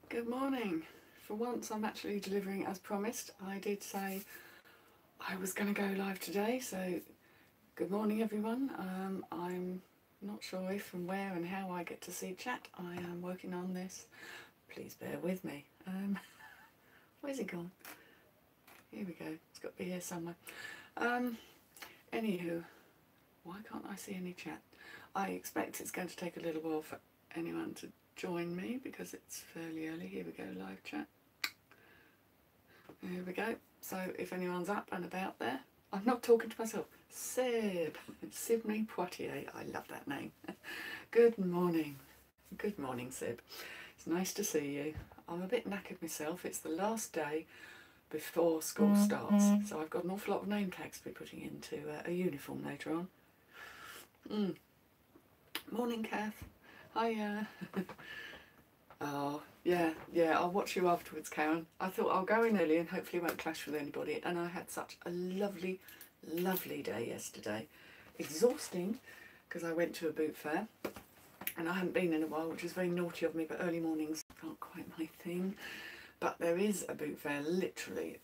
Good morning. For once I'm actually delivering as promised. I did say I was going to go live today, so good morning everyone. I'm not sure if and where and how I get to see chat. I am working on this. Please bear with me. Where's it gone? Here we go. It's got to be here somewhere. Anywho, why can't I see any chat? I expect it's going to take a little while for anyone to join me because it's fairly early. Here we go, live chat. Here we go. So if anyone's up and about there, I'm not talking to myself. Sydney Poitier. I love that name. Good morning. Good morning, Sib. It's nice to see you. I'm a bit knackered myself. It's the last day before school starts, so I've got an awful lot of name tags to be putting into a uniform later on. Morning, Kath. Hiya. Oh, yeah, I'll watch you afterwards, Karen. I thought I'll go in early and hopefully won't clash with anybody, and I had such a lovely, lovely day yesterday. Exhausting, because I went to a boot fair, and I haven't been in a while, which is very naughty of me, but early mornings aren't quite my thing. But there is a boot fair literally,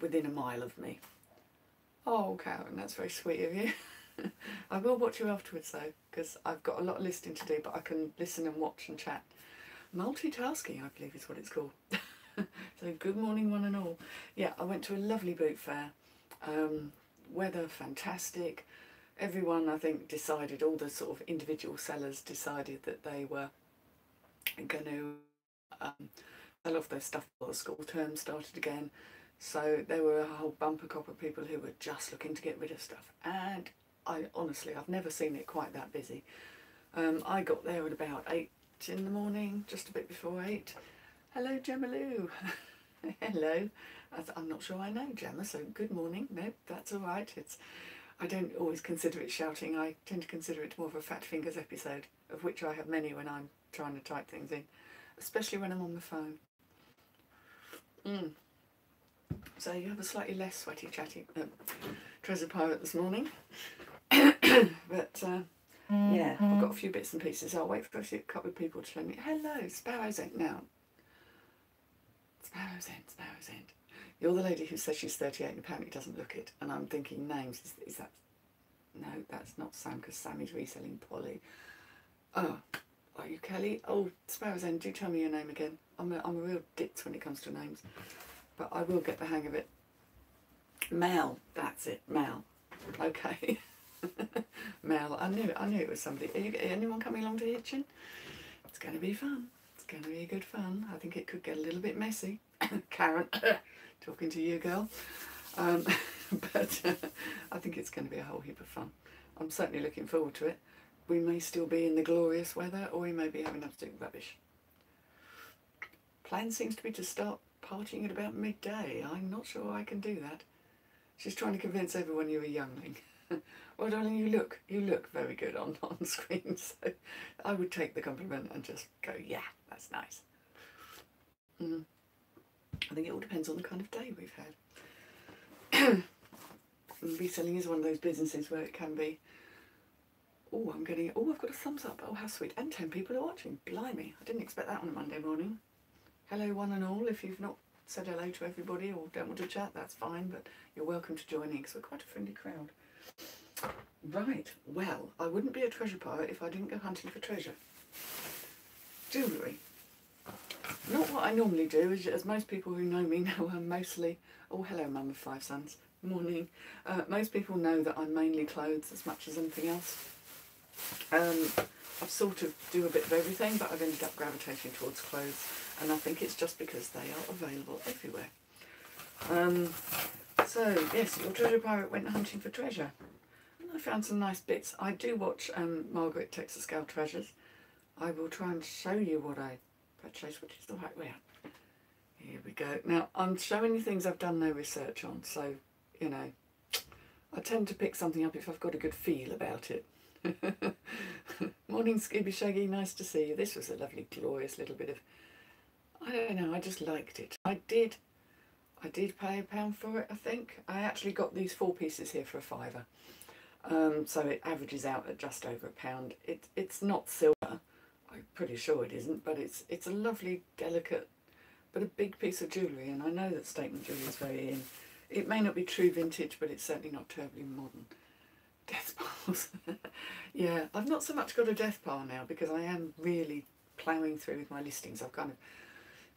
within a mile of me. Oh, Karen, that's very sweet of you. I will watch you afterwards though, because I've got a lot of listening to do, but I can listen and watch and chat. Multitasking, I believe is what it's called. So good morning one and all. Yeah, I went to a lovely boot fair. Weather fantastic. Everyone, I think, decided, all the sort of individual sellers decided that they were going to sell off their stuff before the school term started again. So there were a whole bumper crop of people who were just looking to get rid of stuff. And honestly, I've never seen it quite that busy. I got there at about 8 in the morning, just a bit before 8. Hello, Gemma Lou. Hello. I'm not sure I know Gemma, so good morning. No, that's all right. I don't always consider it shouting. I tend to consider it more of a Fat Fingers episode, of which I have many when I'm trying to type things in, especially when I'm on the phone. So you have a slightly less sweaty, chatty treasure pirate this morning. But yeah, I've got a few bits and pieces. I'll wait for a couple of people to show me. Hello, Sparrow's End now. Sparrow's End. You're the lady who says she's 38 and apparently doesn't look it. And I'm thinking names. Is that... No, that's not Sam, because Sam is reselling Polly. Oh, are you Kelly? Oh, Sparrow's End, do tell me your name again. I'm a real ditz when it comes to names. But I will get the hang of it. Mel, that's it, Mel. Okay. Mel, I knew it was somebody. Anyone coming along to Hitchin? It's going to be fun. It's going to be good fun. I think it could get a little bit messy. Karen, talking to you, girl. But I think it's going to be a whole heap of fun. I'm certainly looking forward to it. We may still be in the glorious weather, or we may be having absolute rubbish. Plan seems to be to start partying at about midday. I'm not sure I can do that. She's trying to convince everyone you're a youngling. Well, darling, you look very good on screen, so I would take the compliment and just go, yeah, that's nice. I think it all depends on the kind of day we've had. Reselling is one of those businesses where it can be, I've got a thumbs up, oh how sweet, and 10 people are watching, blimey, I didn't expect that on a Monday morning. Hello one and all. If you've not said hello to everybody or don't want to chat, that's fine, but you're welcome to join in because we're quite a friendly crowd. Right, well, I wouldn't be a treasure pirate if I didn't go hunting for treasure. Jewellery. Not what I normally do, as most people who know me know I'm mostly... Oh, hello, Mum of 5 sons. Morning. Most people know that I'm mainly clothes as much as anything else. I sort of do a bit of everything, but I've ended up gravitating towards clothes, and I think it's just because they are available everywhere. So, yes, your treasure pirate went hunting for treasure. And I found some nice bits. I do watch Margaret Texas Scale Treasures. I will try and show you what I purchased, which is the right way up. Here we go. Now, I'm showing you things I've done no research on, so, I tend to pick something up if I've got a good feel about it. Morning, Scooby Shaggy, nice to see you. This was a lovely, glorious little bit of... I don't know, I just liked it. I did pay £1 for it, I think. I actually got these 4 pieces here for £5. So it averages out at just over £1. It's not silver. I pretty sure it isn't, but it's a lovely, delicate, but a big piece of jewellery, and I know that statement jewellery is very in. It may not be true vintage, but it's certainly not terribly modern. Death piles. Yeah, I've not so much got a death pile now because I am really ploughing through with my listings. I've kind of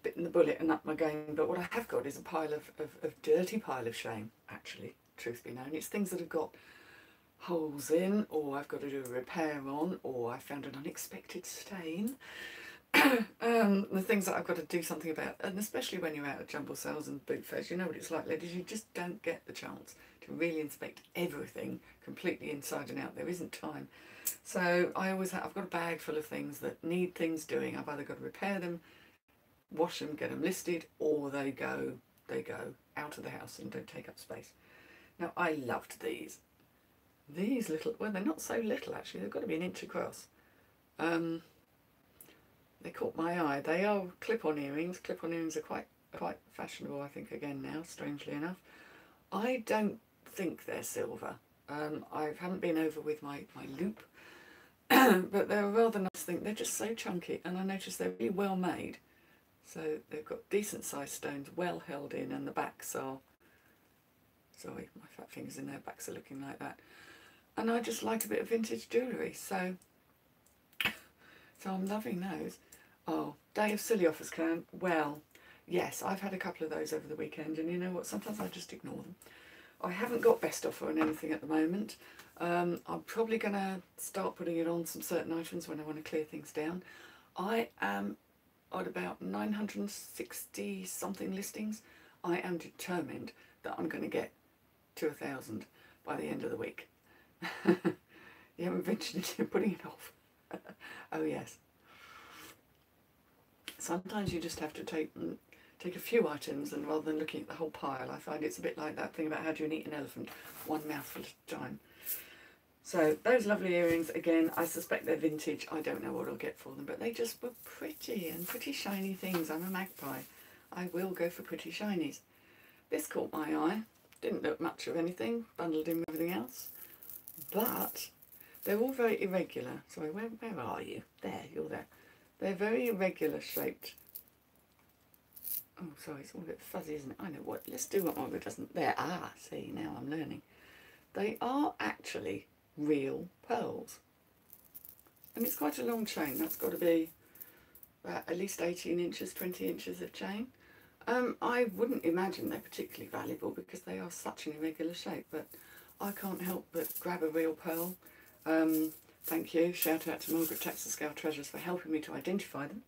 bitten the bullet and upped my game, but what I have got is a pile of dirty pile of shame, actually, truth be known. It's things that have got holes in, or I've got to do a repair on, or I found an unexpected stain. The things that I've got to do something about, and especially when you're out at jumble sales and boot fairs, you know what it's like, ladies, you just don't get the chance to really inspect everything completely inside and out. There isn't time. So I've got a bag full of things that need things doing. I've either got to repair them, wash them, get them listed, or they go out of the house and don't take up space. Now, I loved these little, well, they're not so little actually, they've got to be an inch across. They caught my eye. They are clip-on earrings. Clip-on earrings are quite fashionable, I think, again now, strangely enough. I don't think they're silver. I haven't been over with my loop, but they're a rather nice thing. They're just so chunky, and I noticed they're really well made. So they've got decent sized stones, well held in, and the backs are, sorry, my fat fingers in their backs are looking like that. And I just like a bit of vintage jewellery, so I'm loving those. Oh, day of silly offers, Karen. Well, yes, I've had a couple of those over the weekend, and you know what, sometimes I just ignore them. I haven't got best offer on anything at the moment. I'm probably going to start putting it on some certain items when I want to clear things down. I am at about 960 something listings. I am determined that I'm going to get to 1,000 by the end of the week. You haven't mentioned you're putting it off. Oh yes. Sometimes you just have to take a few items, and rather than looking at the whole pile, I find it's a bit like that thing about how do you eat an elephant, one mouthful at a time. So those lovely earrings, again, I suspect they're vintage. I don't know what I'll get for them, but they just were pretty, and pretty shiny things. I'm a magpie. I will go for pretty shinies. This caught my eye. Didn't look much of anything, bundled in with everything else. But they're all very irregular. Sorry, where are you? There, you're there. They're very irregular shaped. Oh, sorry, it's all a bit fuzzy, isn't it? I know what. Let's do what Margaret doesn't. There, see, now I'm learning. They are actually real pearls. And it's quite a long chain. That's got to be at least 18 inches, 20 inches of chain. I wouldn't imagine they're particularly valuable because they are such an irregular shape, but I can't help but grab a real pearl. Thank you. Shout out to Margaret Texas Scale Treasures for helping me to identify them.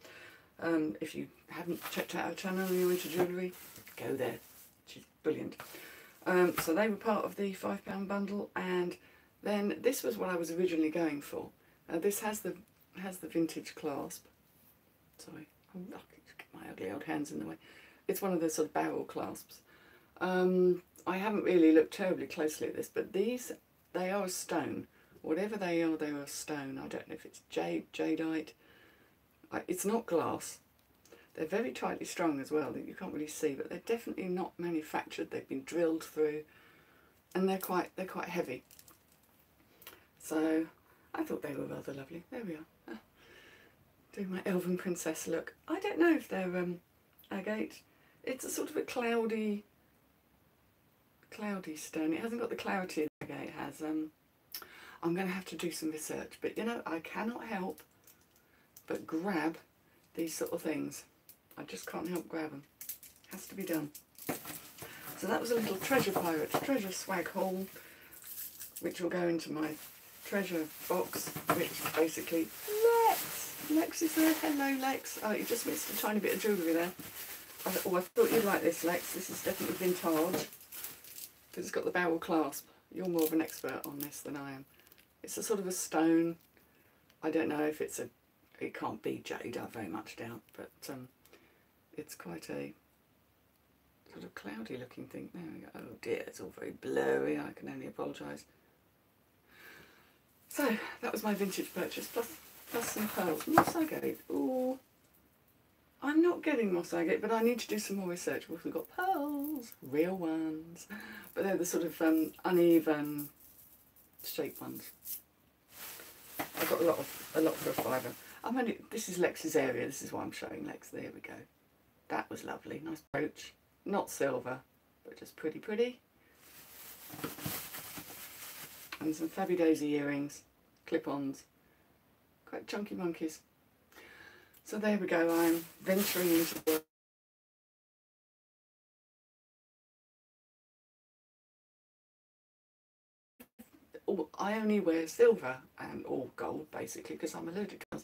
If you haven't checked out her channel and you're into jewellery, go there. She's brilliant. So they were part of the £5 bundle, and then this was what I was originally going for. This has the vintage clasp. Sorry, oh, get my ugly old hands in the way. It's one of those sort of barrel clasps. I haven't really looked terribly closely at this, but these, they are a stone. Whatever they are a stone. I don't know if it's jadeite. It's not glass. They're very tightly strung as well, that you can't really see, but they're definitely not manufactured. They've been drilled through, and they're quite heavy. So I thought they were rather lovely. There we are. Doing my elven princess look. I don't know if they're agate. It's a sort of a cloudy stone. It hasn't got the clarity that agate has. I'm going to have to do some research, but you know, I cannot help but grab these sort of things. I just can't help grab them. Has to be done. So that was a little treasure treasure swag haul, which will go into my treasure box, which basically, Lex is there. Hello, Lex. Oh, you just missed a tiny bit of jewellery there. I thought you'd like this, Lex. This is definitely vintage, because it's got the barrel clasp. You're more of an expert on this than I am. It's a sort of a stone. I don't know if it's it can't be jade, I very much doubt, but it's quite a sort of cloudy looking thing. There we go. Oh dear, it's all very blurry. I can only apologise. So that was my vintage purchase, plus some pearls. Moss agate. Ooh, I'm not getting moss agate, but I need to do some more research. We've got pearls, real ones, but they're the sort of uneven shaped ones. I got a lot for a £5. this is Lex's area, this is why I'm showing Lex. There we go. That was lovely. Nice brooch. Not silver, but just pretty, pretty. And some Fabby Daisy earrings, clip-ons, quite chunky monkeys. So there we go, I'm venturing into the world. I only wear silver and or gold basically because I'm allergic to it.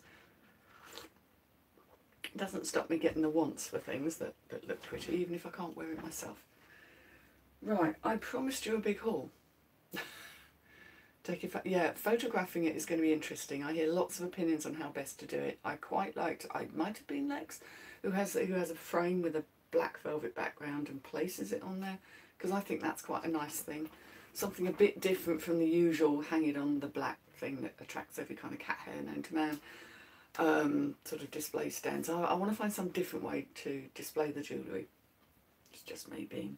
Doesn't stop me getting the wants for things that look pretty, even if I can't wear it myself. Right, I promised you a big haul. Yeah, photographing it is going to be interesting. I hear lots of opinions on how best to do it. I might have been Lex, who has a frame with a black velvet background and places it on there, because I think that's quite a nice thing. Something a bit different from the usual hang it on the black thing that attracts every kind of cat hair known to man. Sort of display stands. I want to find some different way to display the jewellery. It's just me being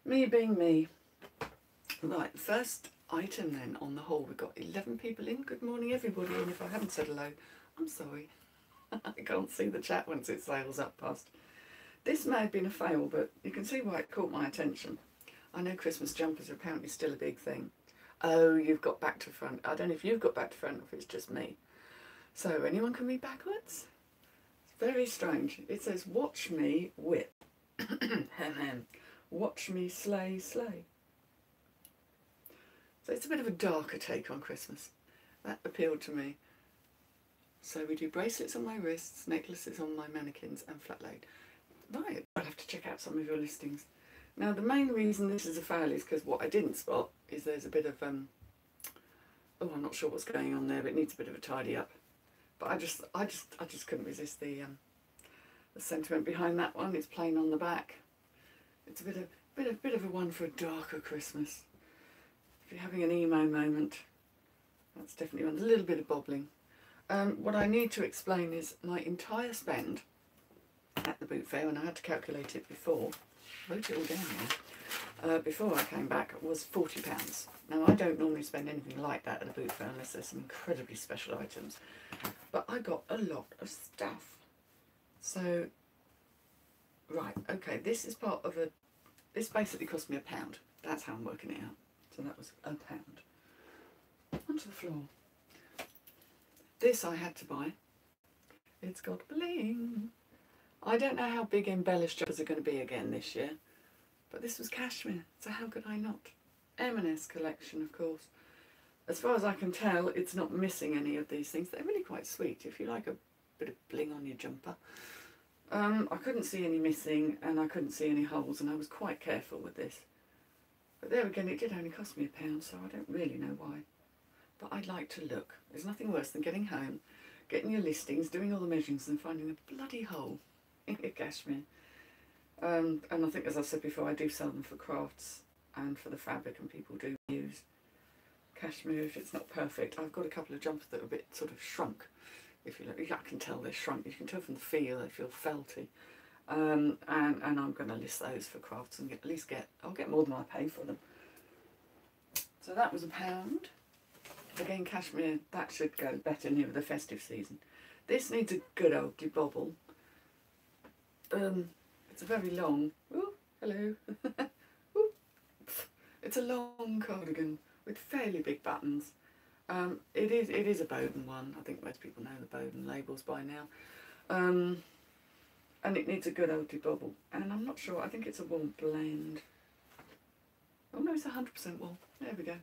me. Right, first item then on the haul. We've got 11 people in. Good morning everybody, and if I haven't said hello, I'm sorry. I can't see the chat once it sails up past. This may have been a fail, but you can see why it caught my attention. I know Christmas jumpers are apparently still a big thing. Oh, you've got back to front. I don't know if you've got back to front or if it's just me. So, anyone can read backwards? It's very strange. It says, watch me whip. Watch me slay, slay. So it's a bit of a darker take on Christmas. That appealed to me. So we do bracelets on my wrists, necklaces on my mannequins and flat laid. Right, I'll have to check out some of your listings. Now the main reason this is a fail is because what I didn't spot is there's a bit of, I'm not sure what's going on there, but it needs a bit of a tidy up. But I just couldn't resist the sentiment behind that one. It's plain on the back. It's a bit of a one for a darker Christmas. If you're having an emo moment, that's definitely one. A little bit of bobbling. What I need to explain is my entire spend at the boot fair, and I had to calculate it before. Wrote it all down there. Before I came back was £40. Now I don't normally spend anything like that at a boot fair unless there's some incredibly special items. But I got a lot of stuff. So, right, okay, this is part of this basically cost me £1. That's how I'm working it out. So that was £1. Onto the floor. This I had to buy. It's got bling. I don't know how big embellished jumpers are going to be again this year, but this was cashmere, so how could I not? M&S collection, of course. As far as I can tell, it's not missing any of these things. They're really quite sweet if you like a bit of bling on your jumper. I couldn't see any missing and I couldn't see any holes, and I was quite careful with this. But there again, it did only cost me £1, so I don't really know why. But I'd like to look. There's nothing worse than getting home, getting your listings, doing all the measurements and finding a bloody hole in your cashmere. And I think, as I said before, I do sell them for crafts and for the fabric, and people do use cashmere if it's not perfect. I've got a couple of jumpers that are a bit sort of shrunk. If you look, I can tell they're shrunk. You can tell from the feel, they feel felty. And I'm going to list those for crafts and I'll get more than I pay for them. So that was £1. Again, cashmere, that should go better near the festive season. This needs a good old debobble. It's a very long, oh, hello. Ooh. It's a long cardigan with fairly big buttons. It is a Bowden one. I think most people know the Bowden labels by now. And it needs a good old debobble. And I'm not sure, I think it's a wool blend. Oh no, it's 100% wool. There we go.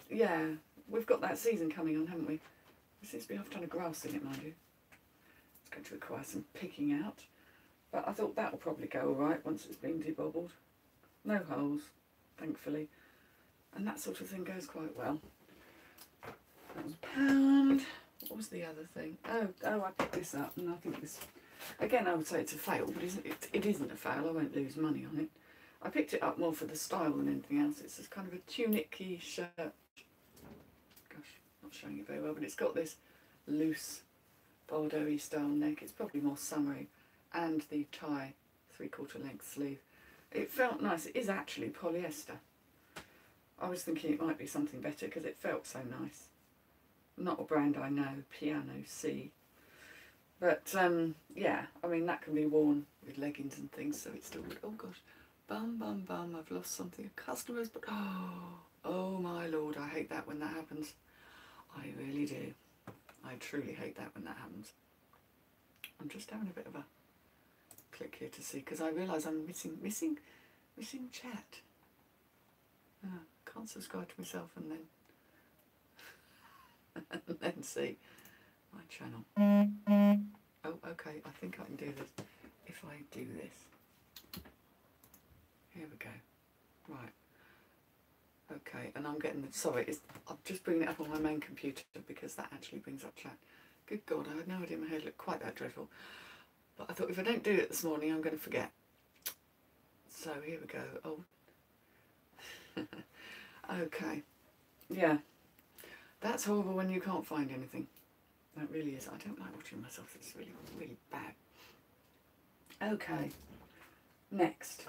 Yeah, we've got that season coming on, haven't we? There seems to be half a ton of grass in it, mind you. It's going to require some picking out. But I thought that'll probably go alright once it's been debobbled. No holes, thankfully. And that sort of thing goes quite well. That was £1. What was the other thing? Oh, I picked this up, and I think this... Again, I would say it's a fail, but it isn't a fail. I won't lose money on it. I picked it up more for the style than anything else. It's just kind of a tunic-y shirt. Gosh, not showing it very well, but it's got this loose Bordeaux-y style neck. It's probably more summery. And the tie 3/4 length sleeve. It felt nice. It is actually polyester. I was thinking it might be something better because it felt so nice. not a brand I know, Piano C. But yeah, I mean that can be worn with leggings and things, so it's still good. Oh gosh, bum bum bum, I've lost something. Customers, but oh my lord, I hate that when that happens. I really do. I truly hate that when that happens. I'm just having a bit of a click here to see, because I realise I'm missing chat. Can't subscribe to myself and then see my channel. Oh, okay, I think I can do this. If I do this. Here we go. Right. Okay, and I'm getting the, sorry, I'm just bringing it up on my main computer because that actually brings up chat. Good God, I had no idea my hair looked quite that dreadful. But I thought if I don't do it this morning, I'm going to forget. So here we go. Oh. Okay. Yeah. That's horrible when you can't find anything. That really is. I don't like watching myself. It's really, really bad. Okay. Next.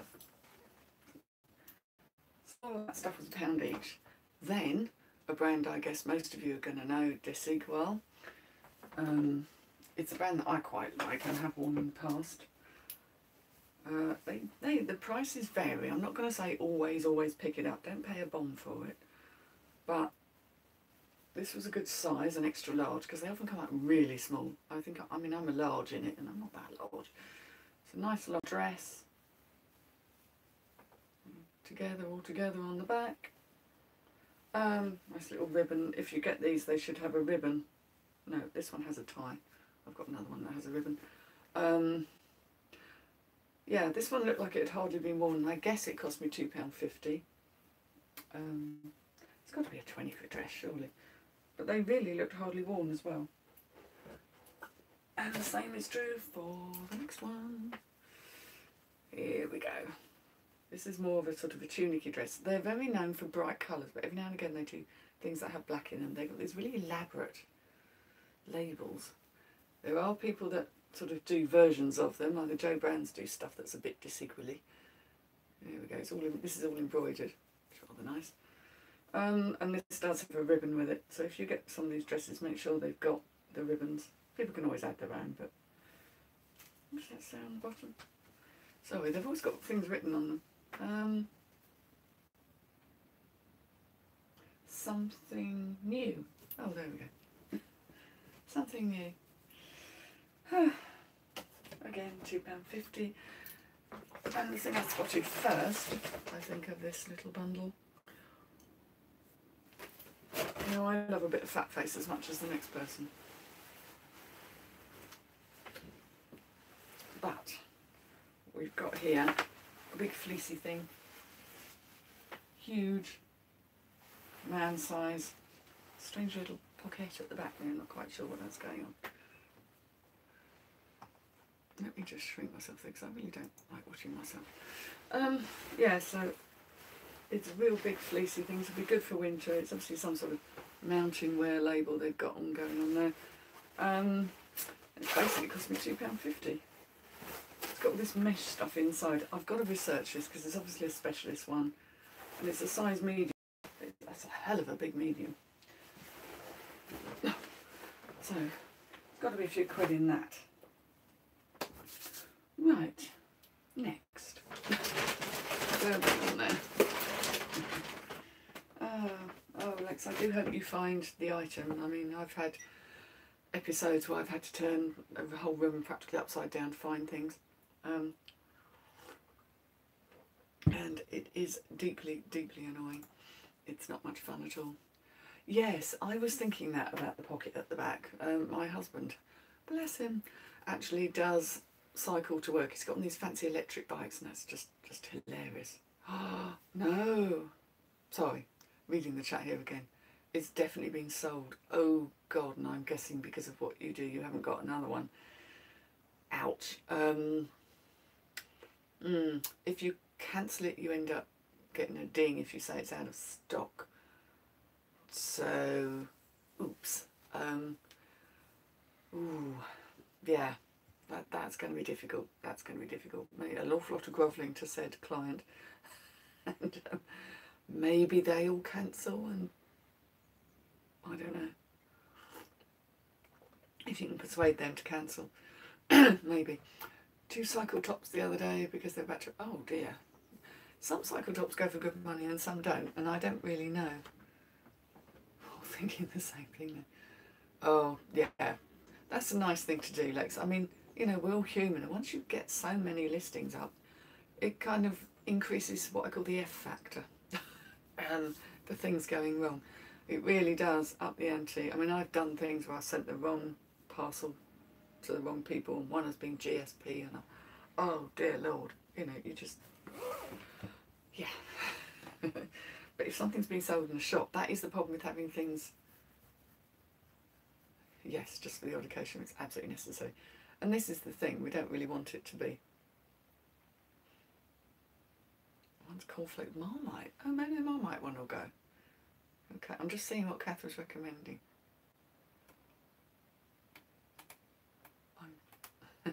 So all that stuff was £1 each. Then, a brand I guess most of you are going to know, Desigual. It's a brand that I quite like and have worn in the past. The prices vary. I'm not going to say always pick it up. Don't pay a bomb for it. But this was a good size, an extra large, because they often come out really small. I mean, I'm a large in it, and I'm not that large. It's a nice long dress. All together on the back. Nice little ribbon. If you get these, they should have a ribbon. No, this one has a tie. I've got another one that has a ribbon. Yeah, this one looked like it had hardly been worn. I guess it cost me £2.50. It's got to be a 20-foot dress, surely. But they really looked hardly worn as well. And the same is true for the next one. Here we go. This is more of a sort of a tunicky dress. They're very known for bright colours, but every now and again they do things that have black in them. They've got these really elaborate labels. There are people that sort of do versions of them, like the Joe Brands do stuff that's a bit Desigual-y. Here we go. This is all embroidered. It's rather nice. And this does have a ribbon with it. So if you get some of these dresses, make sure they've got the ribbons. People can always add their own, but what's that say on the bottom? Sorry, they've always got things written on them. Something new. Oh, there we go. Something new. Again, £2.50. And the thing I spotted first, I think, of this little bundle. You know, I love a bit of fat face as much as the next person. But we've got here a big fleecy thing. Huge, man size. Strange little pocket at the back there, I'm not quite sure what that's going on. Let me just shrink myself there because I really don't like watching myself. Yeah, so it's a real big fleecy thing. It'll be good for winter. It's obviously some sort of mountain wear label they've got on going on there. It basically cost me £2.50. It's got all this mesh stuff inside. I've got to research this because it's obviously a specialist one. And it's a size medium. That's a hell of a big medium. So, it's got to be a few quid in that. Right, next. Go back on there. Oh, Lex, I do hope you find the item. I mean, I've had episodes where I've had to turn the whole room practically upside down to find things. And it is deeply, deeply annoying. It's not much fun at all. Yes, I was thinking that about the pocket at the back. My husband, bless him, actually does cycle to work. He's got on these fancy electric bikes and that's just hilarious. Oh, no. Sorry, reading the chat here again. It's definitely been sold. Oh, God, and I'm guessing because of what you do, you haven't got another one. Ouch. If you cancel it, you end up getting a ding if you say it's out of stock. So, oops. Yeah, that's going to be difficult. That's going to be difficult. Made an awful lot of grovelling to said client. And maybe they all cancel and I don't know. if you can persuade them to cancel. Maybe. 2 cycle tops the other day because they're about to, oh dear. Some cycle tops go for good money and some don't, and I don't really know. Oh, thinking the same thing. Oh, yeah. That's a nice thing to do, Lex. I mean, you know, we're all human, and once you get so many listings up, it kind of increases what I call the F factor. For things going wrong. It really does up the ante. I mean, I've done things where I sent the wrong parcel to the wrong people, and one has been GSP, and oh dear Lord, you know, you just, yeah. But if something's being sold in a shop, that is the problem with having things, yes, just for the odd occasion, it's absolutely necessary. And this is the thing, we don't really want it to be. One's cornflake Marmite. Oh, maybe the Marmite one will go. Okay, I'm just seeing what Catherine's recommending.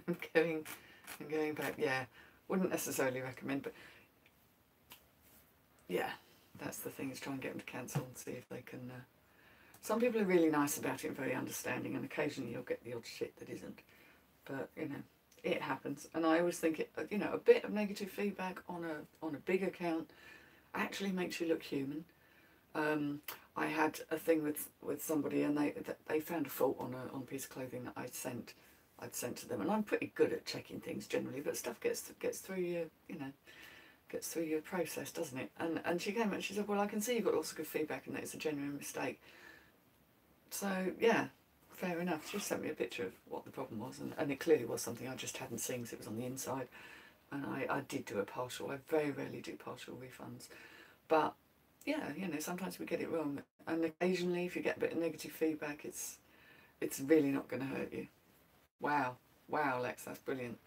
I'm going back, yeah. Wouldn't necessarily recommend, but yeah, that's the thing, is try and get them to cancel and see if they can. Some people are really nice about it and very understanding, and occasionally you'll get the odd shit that isn't. But, you know, it happens. And I always think, you know, a bit of negative feedback on a big account actually makes you look human. I had a thing with somebody, and they found a fault on a piece of clothing that I'd sent to them, and I'm pretty good at checking things generally, but stuff gets through your, you know, gets through your process, doesn't it? And she came and she said, well, I can see you've got lots of good feedback and that it's a genuine mistake. So yeah, fair enough. She sent me a picture of what the problem was, and it clearly was something I just hadn't seen because it was on the inside. And I did do a partial. I very rarely do partial refunds, but yeah, you know, sometimes we get it wrong, and occasionally if you get a bit of negative feedback, it's really not going to hurt you. Wow, Lex, that's brilliant.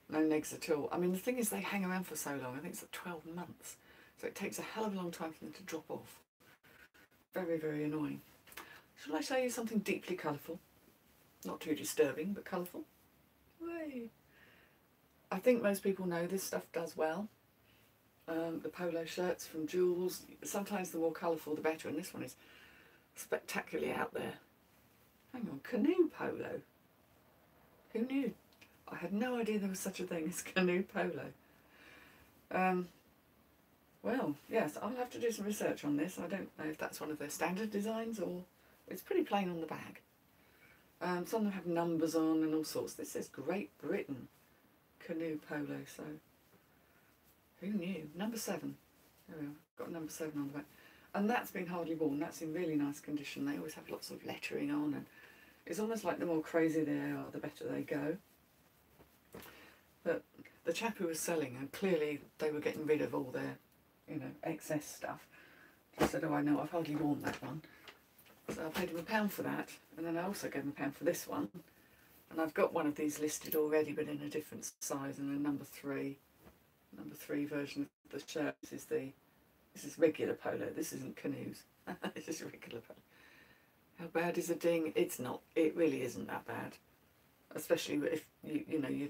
No negs at all. I mean, the thing is, they hang around for so long. I think it's like 12 months, so it takes a hell of a long time for them to drop off. Very, very annoying. Shall I show you something deeply colourful? Not too disturbing, but colourful. Way. I think most people know this stuff does well. The polo shirts from Jules. Sometimes the more colourful the better, and this one is spectacularly out there. Hang on, canoe polo. Who knew? I had no idea there was such a thing as canoe polo. Well, yes, I'll have to do some research on this. I don't know if that's one of their standard designs, or it's pretty plain on the bag. Some of them have numbers on and all sorts. This says Great Britain canoe polo, so who knew? Number 7. There we are. Got number 7 on the back. And that's been hardly worn. That's in really nice condition. They always have lots of lettering on, and it's almost like the more crazy they are, the better they go. But the chap who was selling, and clearly they were getting rid of all their, you know, excess stuff, just said, oh, I know, I've hardly worn that one. So I paid him £1 for that, and then I also gave him £1 for this one. And I've got one of these listed already, but in a different size, and a number 3 version of the shirt. This is regular polo. This isn't canoes. This is regular polo. How bad is a ding? It's not. It really isn't that bad, especially if you know you're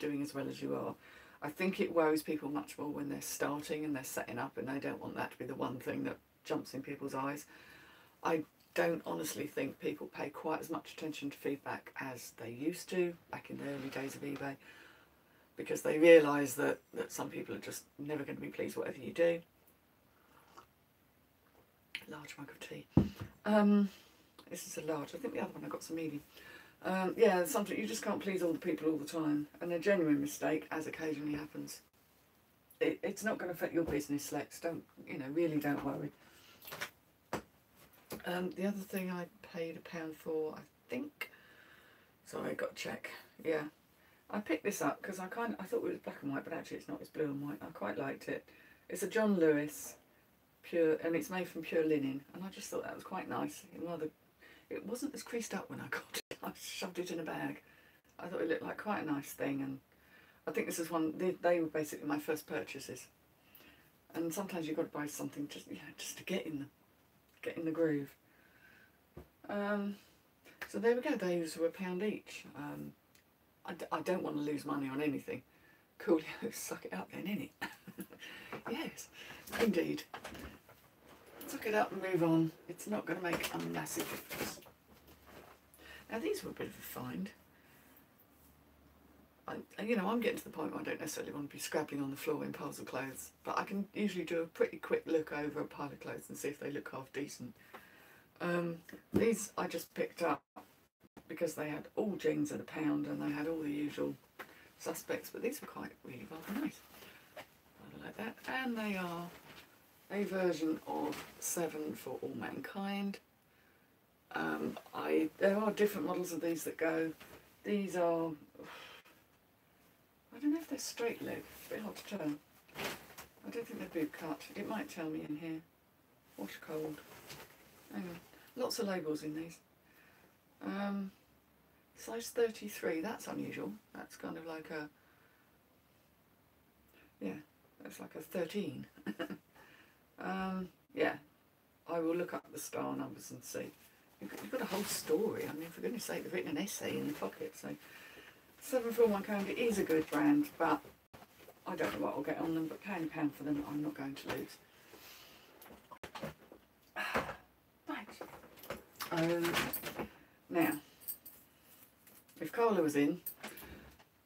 doing as well as you are. I think it worries people much more when they're starting and they're setting up, and they don't want that to be the one thing that jumps in people's eyes. I don't honestly think people pay quite as much attention to feedback as they used to back in the early days of eBay, because they realise that some people are just never going to be pleased whatever you do. Large mug of tea. This is a large. I think the other one I got some medium. Yeah, something you just can't please all the people all the time, and a genuine mistake, as occasionally happens, it's not going to affect your business, Lex. Don't, you know, really don't worry. The other thing I paid £1 for, I think. Sorry, I got to check. Yeah, I picked this up because I thought it was black and white, but actually it's not. It's blue and white. I quite liked it. It's a John Lewis pure, and it's made from pure linen, and I just thought that was quite nice. It wasn't as creased up when I got it. I shoved it in a bag. I thought it looked like quite a nice thing, and I think this is one. They were basically my first purchases. And sometimes you've got to buy something just, you know, just to get in the groove. So there we go. Those were £1 each. I don't want to lose money on anything. Coolio, suck it up then, innit? Yes, indeed. Suck it up and move on. It's not going to make a massive difference. Now these were a bit of a find. You know, I'm getting to the point where I don't necessarily want to be scrabbling on the floor in piles of clothes, but I can usually do a pretty quick look over a pile of clothes and see if they look half decent. These I just picked up because they had all jeans at £1 and they had all the usual suspects, but these were quite really rather nice. I like that. And they are a version of 7 for All Mankind. There are different models of these that go. These are, I don't know if they're straight leg, it's a bit hard to tell. I don't think they're boot cut. It might tell me in here. Wash cold. Hang on. Lots of labels in these. Size 33, that's unusual. That's kind of like a, yeah, that's like a 13. Yeah, I will look up the star numbers and see. You've got a whole story. I mean, for goodness sake, they've written an essay in the pocket. So 7 for All Mankind is a good brand, but I don't know what I'll get on them, but paying £1 for them, I'm not going to lose. Right. Now, if Carla was in,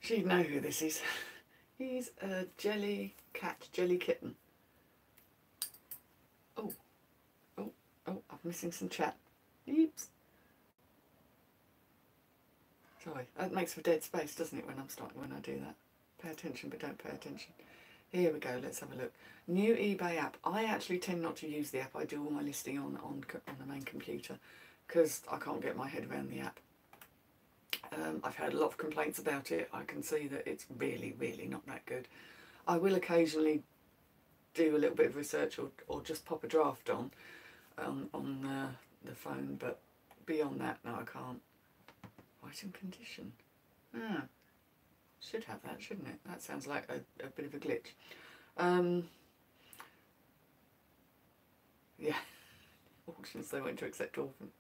she'd know who this is. He's a jelly cat, jelly kitten. Oh, I'm missing some chat. Oops. Sorry, that makes for dead space, doesn't it, when I do that? Pay attention, but don't pay attention. Here we go, let's have a look. New eBay app. I actually tend not to use the app. I do all my listing on the main computer because I can't get my head around the app. I've had a lot of complaints about it. I can see that it's really, really not that good. I will occasionally do a little bit of research or just pop a draft on the phone, but beyond that, no, I can't. White and condition. Should have that, shouldn't it? That sounds like a bit of a glitch. Yeah. Auctions, they went to accept orphan.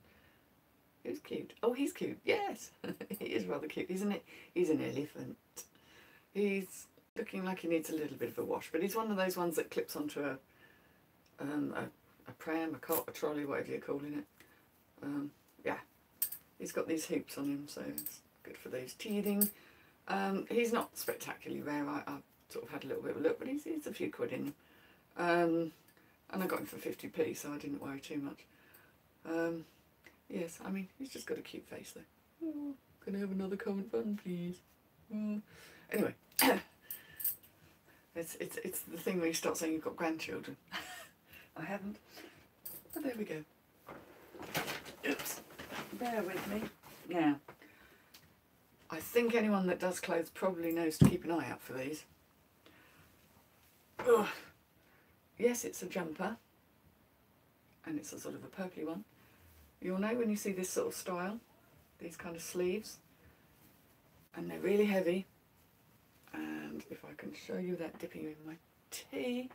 Who's cute? Oh, he's cute. Yes, he is rather cute, isn't it? He's an elephant. He's looking like he needs a little bit of a wash, but he's one of those ones that clips onto a pram, a cot, a trolley, whatever you're calling it. Yeah, he's got these hoops on him, so it's good for those teething. He's not spectacularly rare. I've sort of had a little bit of a look, but he's a few quid in him. And I got him for 50p, so I didn't worry too much. Yes, I mean, he's just got a cute face though. Oh, can I have another current bun, please? Anyway, it's the thing where you start saying you've got grandchildren. I haven't, but there we go. Oops, bear with me. Now, I think anyone that does clothes probably knows to keep an eye out for these. Ugh. Yes, it's a jumper, and it's a sort of a purpley one. You'll know when you see this sort of style, these kind of sleeves, and they're really heavy. And if I can show you that dipping in my tea,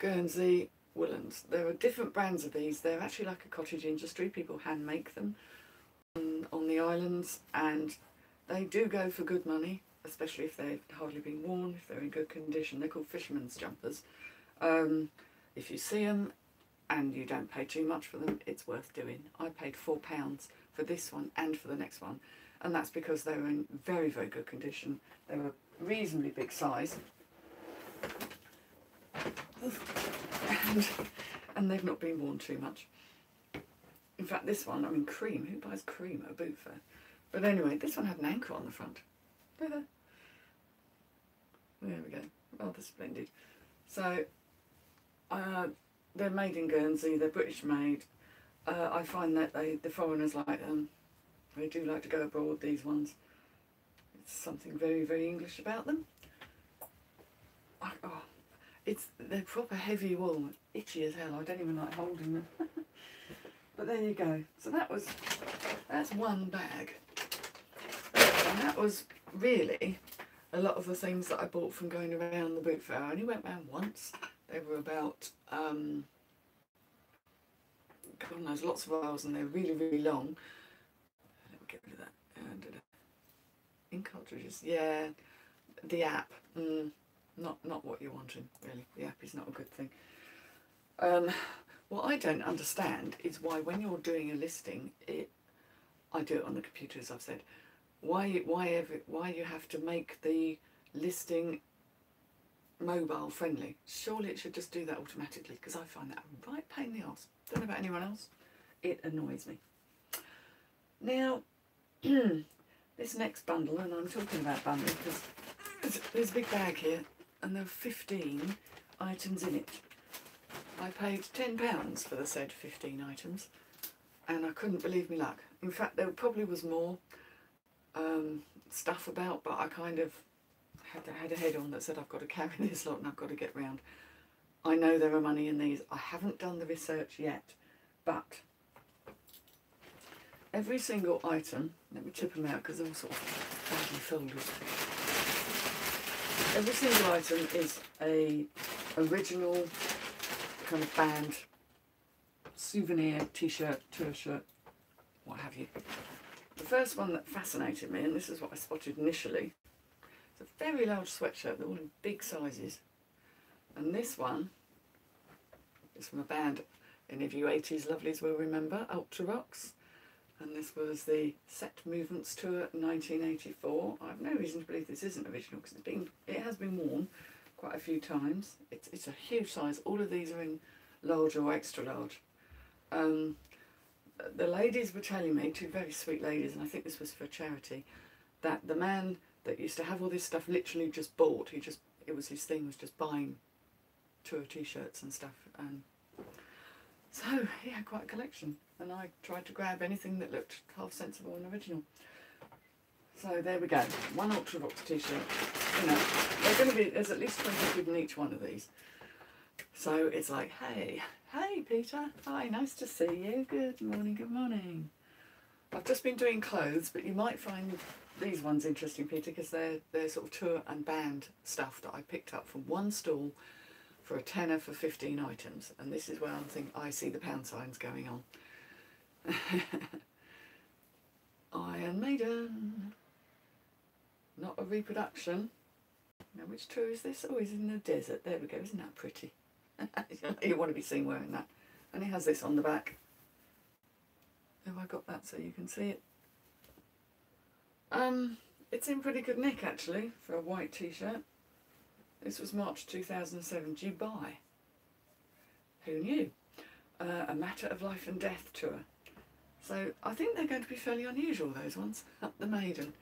Guernsey woolens. There are different brands of these. They're actually like a cottage industry. People hand make them on the islands, and they do go for good money, especially if they've hardly been worn, if they're in good condition. They're called fishermen's jumpers. If you see them and you don't pay too much for them, it's worth doing. I paid £4 for this one and for the next one, and that's because they were in very, very good condition. They were reasonably big size, and they've not been worn too much. In fact, this one, I mean, cream. Who buys cream at a boot fair? But anyway, this one had an anchor on the front. There we go. Rather splendid. So, they're made in Guernsey. They're British made. I find that the foreigners like them. They do like to go abroad, these ones. It's something very, very English about them. Oh, they're proper heavy wool. Itchy as hell. I don't even like holding them. But there you go. So that's one bag. And that was really a lot of the things that I bought from going around the boot fair. I only went round once. They were about, God knows, lots of aisles, and they're really, really long. Let me get rid of that. Ink cartridges, yeah. The app, not what you're wanting, really. The app is not a good thing. What I don't understand is why, when you're doing a listing, I do it on the computer, as I've said. Why you have to make the listing mobile friendly? Surely it should just do that automatically, because I find that a right pain in the arse. Don't know about anyone else. It annoys me. Now, this next bundle, and I'm talking about bundle because there's a big bag here and there are 15 items in it. I paid £10 for the said 15 items and I couldn't believe me luck. In fact, there probably was more stuff about, but I kind of had a head on that said I've got to carry this lot and I've got to get round. I know there are money in these. I haven't done the research yet, but every single item, let me tip them out because they're all sort of badly folded. Every single item is a original kind of band, souvenir, t-shirt, tour shirt, what have you. The first one that fascinated me, and this is what I spotted initially, it's a very large sweatshirt, they're all in big sizes. And this one is from a band any of you 80s lovelies will remember, Ultra Rocks. And this was the Set Movements Tour 1984. I have no reason to believe this isn't original because it has been worn quite a few times. It's a huge size. All of these are in large or extra large. The ladies were telling me, two very sweet ladies, and I think this was for charity, that the man that used to have all this stuff literally just bought. It was his thing, was just buying tour t-shirts and stuff. So he had quite a collection, and I tried to grab anything that looked half sensible and original. So there we go, one Ultra Rocks t-shirt. You know, there's at least 20 quid in each one of these. So it's like, hey Peter, hi, nice to see you. Good morning, good morning. I've just been doing clothes, but you might find these ones interesting, Peter, because they're sort of tour and band stuff that I picked up from one stall for a tenner for 15 items. And this is where I see the pound signs going on. Iron Maiden. Not a reproduction. Now, which tour is this? Oh, he's in the desert. There we go. Isn't that pretty? You want to be seen wearing that. And it has this on the back. Have I got that so you can see it? It's in pretty good nick, actually, for a white t-shirt. This was March 2007. Dubai. Who knew? A Matter of Life and Death tour. So I think they're going to be fairly unusual, those ones. Up the Maiden.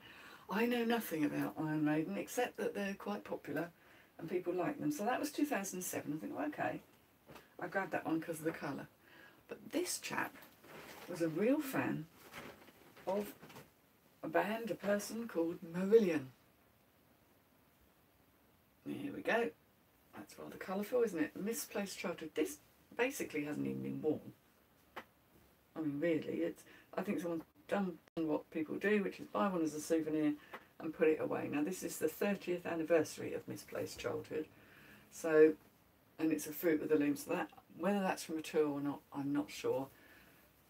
I know nothing about Iron Maiden except that they're quite popular and people like them. So that was 2007. I think, well, okay, I grabbed that one because of the colour. But this chap was a real fan of a band, a person called Marillion. Here we go. That's rather colourful, isn't it? Misplaced Childhood. This basically hasn't even been worn. I mean, really, I think someone's done what people do, which is buy one as a souvenir and put it away. Now, this is the 30th anniversary of Misplaced Childhood. So, and it's a Fruit with the Loom. So that, whether that's from a tour or not, I'm not sure.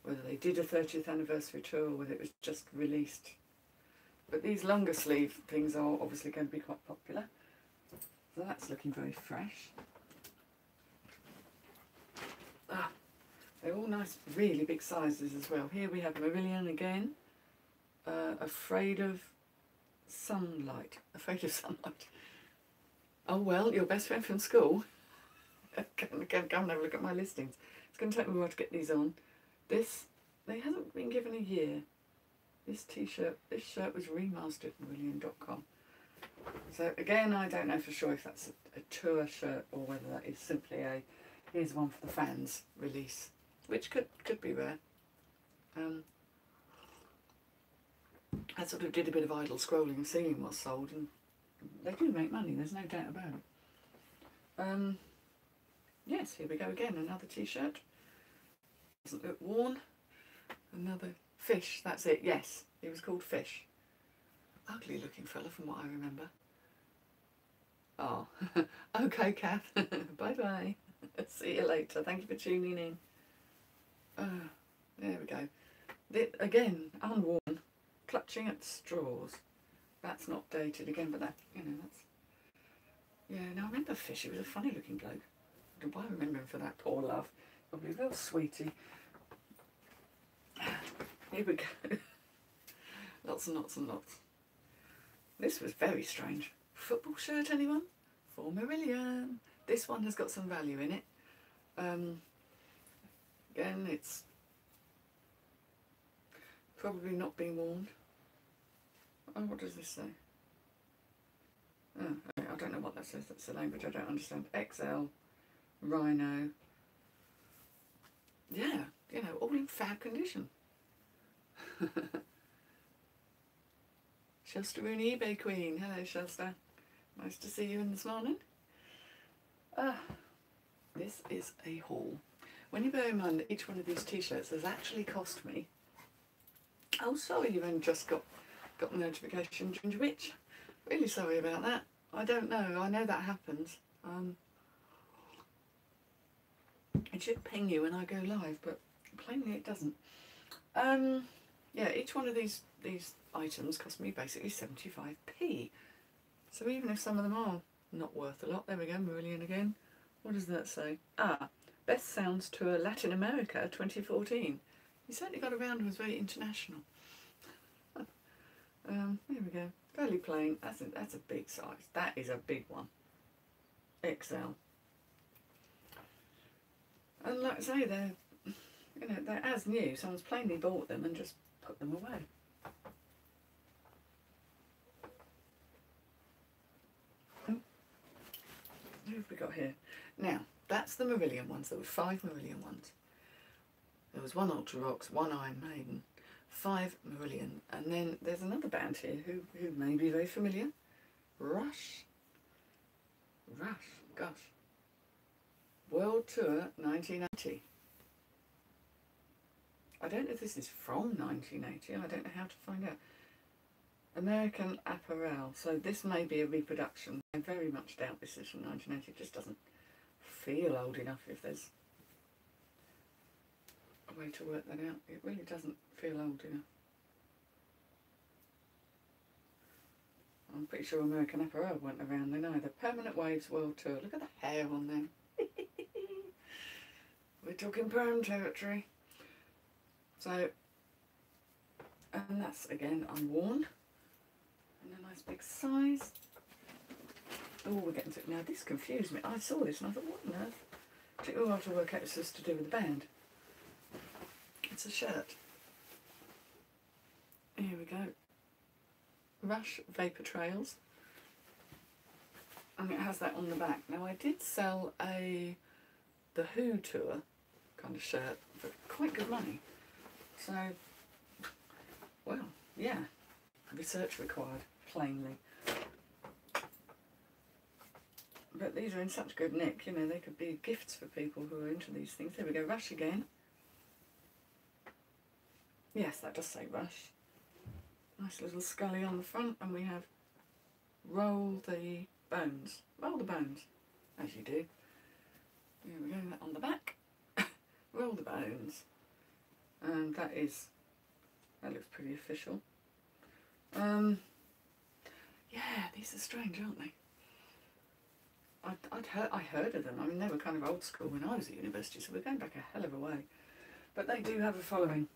Whether they did a 30th anniversary tour or whether it was just released. But these longer sleeve things are obviously going to be quite popular. So that's looking very fresh. They're all nice, really big sizes as well. Here we have Marillion again. Afraid of Sunlight. Afraid of Sunlight. Oh well, your best friend from school. Come and have a look at my listings. It's going to take me a while to get these on. This, they haven't been given a year. This t-shirt, this shirt was remastered at Marillion.com. So again, I don't know for sure if that's a tour shirt or whether that is simply a here's one for the fans release, which could be rare. I sort of did a bit of idle scrolling and seeing what's sold, and they do make money, there's no doubt about it. Yes, here we go again, another t-shirt. Doesn't look worn. Another Fish, that's it, yes, he was called Fish. Ugly looking fella from what I remember. Oh, okay, Kath. Bye-bye. See you later. Thank you for tuning in. There we go. Again, unworn. Clutching at straws. That's not dated again, but that, you know, that's... Yeah, now I remember Fish. He was a funny looking bloke. Do I remember him for that, poor love? Probably a real sweetie. Here we go. Lots and lots and lots. This was very strange. Football shirt, anyone? 4 Marillion. This one has got some value in it. Again, it's probably not being worn. Oh, what does this say? Oh, I don't know what that says. That's the language I don't understand. XL, Rhino. Yeah, you know, all in fab condition. Shasta Rooney, eBay Queen. Hello, Shasta. Nice to see you in this morning. This is a haul. When you bear in mind that each one of these t-shirts has actually cost me... Oh, sorry, you've only just got the notification, Ginger Witch. Really sorry about that. I don't know. I know that happens. It should ping you when I go live, but plainly it doesn't. Yeah, each one of these items cost me basically 75p. So even if some of them are not worth a lot, there we go, Marillion again. What does that say? Best Sounds Tour Latin America 2014. He certainly got around and was very international. There we go. Fairly plain. That's a big size. That is a big one. XL. And like I say, they're as new. Someone's plainly bought them and just put them away. Who have we got here? Now, that's the Marillion ones. There were 5 Marillion ones. There was 1 Ultra Rocks, 1 Iron Maiden, 5 Marillion, and then there's another band here who may be very familiar. Rush, gosh. World Tour 1980. I don't know if this is from 1980. I don't know how to find out. American Apparel. So this may be a reproduction. I very much doubt this is from 1980. It just doesn't feel old enough if there's a way to work that out. It really doesn't feel old enough. I'm pretty sure American Apparel weren't around then either. Permanent Waves World Tour. Look at the hair on them. We're talking perm territory. So, and that's again unworn. And a nice big size. Oh, we're getting to it now. This confused me. I saw this and I thought, what on earth? It took me a while to work out it's just to do with the band. It's a shirt. Here we go. Rush Vapor Trails. And it has that on the back. Now I did sell the Who tour kind of shirt for quite good money. So, well, yeah. Research required, plainly. But these are in such good nick, you know, they could be gifts for people who are into these things. There we go, Rush again. Yes, that does say Rush. Nice little scully on the front, and we have Roll the Bones. Roll the Bones, as you do. There we go, that on the back. Roll the Bones. And that looks pretty official. Yeah, these are strange, aren't they? I heard of them. I mean, they were kind of old school when I was at university, so we're going back a hell of a way. But they do have a following.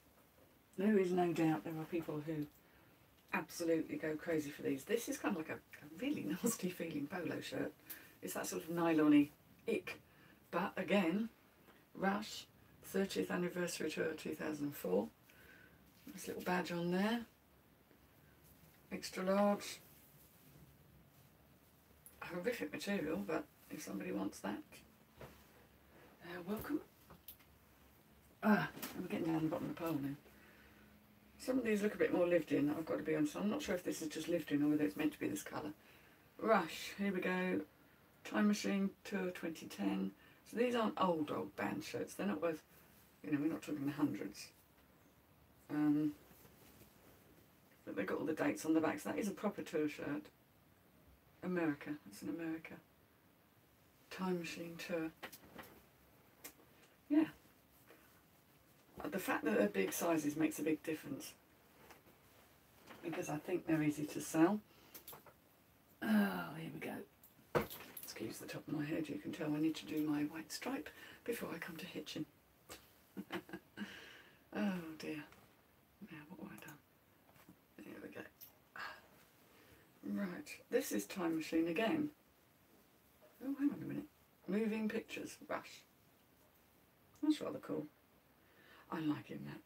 There is no doubt there are people who absolutely go crazy for these. This is kind of like a really nasty feeling polo shirt. It's that sort of nylon-y ick. But again, Rush, 30th Anniversary Tour 2004. Nice little badge on there. Extra large. Horrific material, but if somebody wants that, welcome. I'm getting down the bottom of the pole now. Some of these look a bit more lived in, I've got to be honest. I'm not sure if this is just lived in or whether it's meant to be this colour. Rush, here we go. Time Machine Tour 2010. So these aren't old band shirts. They're not worth, you know, we're not talking the hundreds. But they've got all the dates on the back, so that is a proper tour shirt. America, it's in America. Time Machine Tour. Yeah. The fact that they're big sizes makes a big difference. Because I think they're easy to sell. Oh, here we go. Excuse the top of my head, you can tell I need to do my white stripe before I come to hitching. Oh dear. Now what have I done? There we Right, this is Time Machine again. Oh, hang on a minute. Moving Pictures, Rush. That's rather cool. I'm liking that.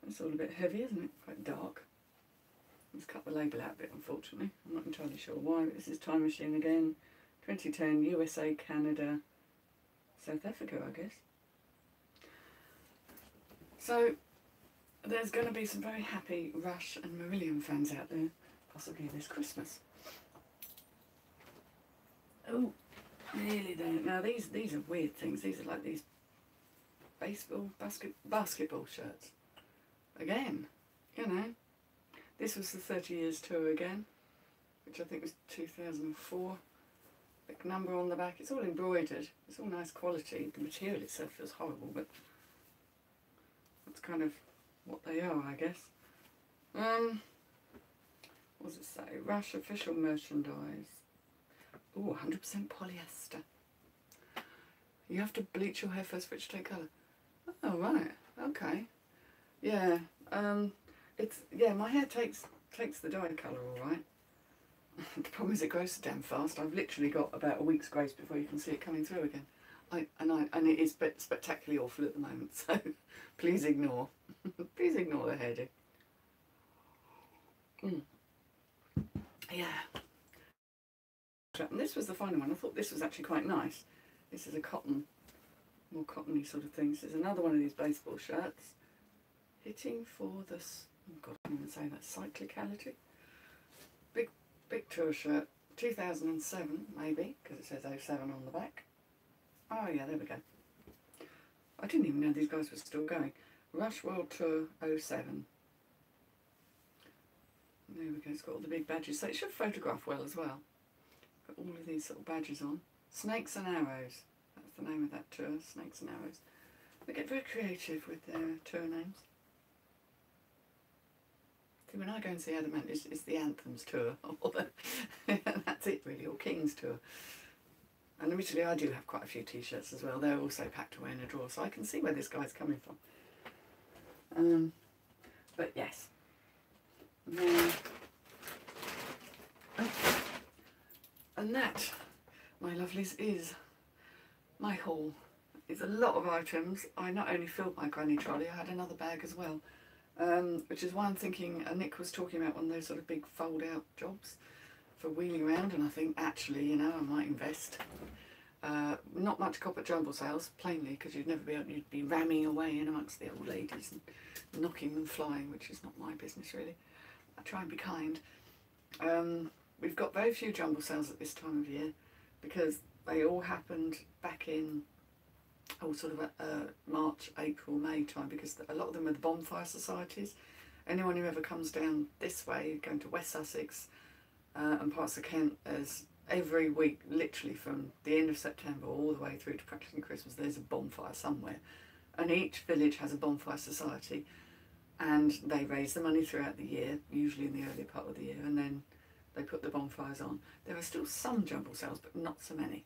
It's all a bit heavy, isn't it? Quite dark. Let's cut the label out a bit, unfortunately. I'm not entirely sure why, but this is Time Machine again. 2010, USA, Canada, South Africa, I guess. So, there's going to be some very happy Rush and Marillion fans out there, possibly this Christmas. Oh, nearly there. Now, these are weird things. These are like these basketball shirts. Again, you know. This was the 30 years tour again, which I think was 2004. Big number on the back. It's all embroidered. It's all nice quality. The material itself feels horrible, but that's kind of what they are, I guess. What does it say? Rush official merchandise. Oh, 100% polyester. You have to bleach your hair first for it to take colour. Oh, right. Okay. Yeah. My hair takes the dye colour all right. The problem is it grows so damn fast. I've literally got about a week's grace before you can see it coming through again. And it is spectacularly awful at the moment, so please ignore. Please ignore the hairdo. Yeah. And this was the final one. I thought this was actually quite nice. This is a more cottony sort of thing. This is another one of these baseball shirts. Hitting for the, oh God, I can't even say that, cyclicality. Big tour shirt, 2007 maybe, because it says 07 on the back. Oh yeah, there we go. I didn't even know these guys were still going. Rush World Tour 07. There we go, it's got all the big badges, so it should photograph well as well. Got all of these sort of badges on. Snakes and Arrows, that's the name of that tour, Snakes and Arrows. They get very creative with their tour names. See, when I go and see Adamant, it's the Anthems tour, that's it really, or King's tour. And admittedly I do have quite a few t-shirts as well, they're also packed away in a drawer, so I can see where this guy's coming from. But yes. And that, my lovelies, is my haul. It's a lot of items. I not only filled my granny trolley, I had another bag as well. Which is why I'm thinking, Nick was talking about one of those sort of big fold-out jobs for wheeling around, and I think actually, you know, I might invest. Not much copper jumble sales, plainly, because you'd be ramming away in amongst the old ladies and knocking them flying, which is not my business really. I try and be kind. We've got very few jumble sales at this time of year because they all happened back in sort of March, April, May time, because a lot of them are the bonfire societies. Anyone who ever comes down this way, going to West Sussex and parts of Kent, as every week, literally from the end of September all the way through to practically Christmas, there's a bonfire somewhere. And each village has a bonfire society, and they raise the money throughout the year, usually in the early part of the year, and then they put the bonfires on. There are still some jumble sales, but not so many.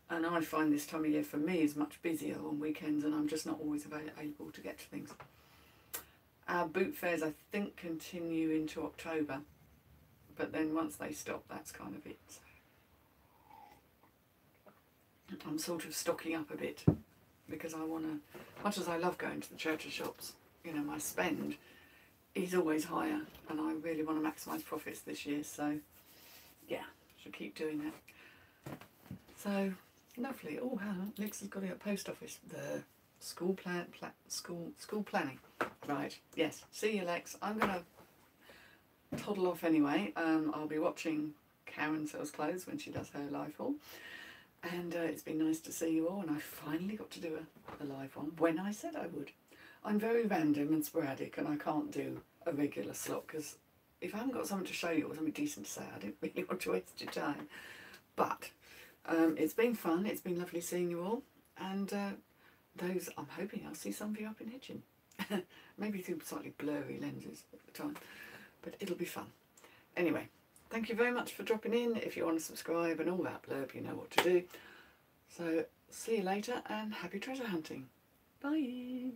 And I find this time of year for me is much busier on weekends, and I'm just not always able to get to things. Our boot fairs, I think, continue into October, but then once they stop, that's kind of it. So I'm sort of stocking up a bit because I want to, much as I love going to the church shops, you know, my spend is always higher, and I really want to maximise profits this year. So yeah, should keep doing that. So lovely. Oh, hang on, Lex has got it at post office. The school planning. Right. Yes. See you, Lex. I'm gonna toddle off anyway. I'll be watching Karen Sells Clothes when she does her live haul, and it's been nice to see you all. And I finally got to do a live one when I said I would. I'm very random and sporadic, and I can't do a regular slot because if I haven't got something to show you or something decent to say, I don't really want to waste your time. But it's been fun. It's been lovely seeing you all, and I'm hoping I'll see some of you up in Hitchin. Maybe through slightly blurry lenses at the time, but it'll be fun. Anyway, thank you very much for dropping in. If you want to subscribe and all that blurb, you know what to do. So see you later, and happy treasure hunting. Bye.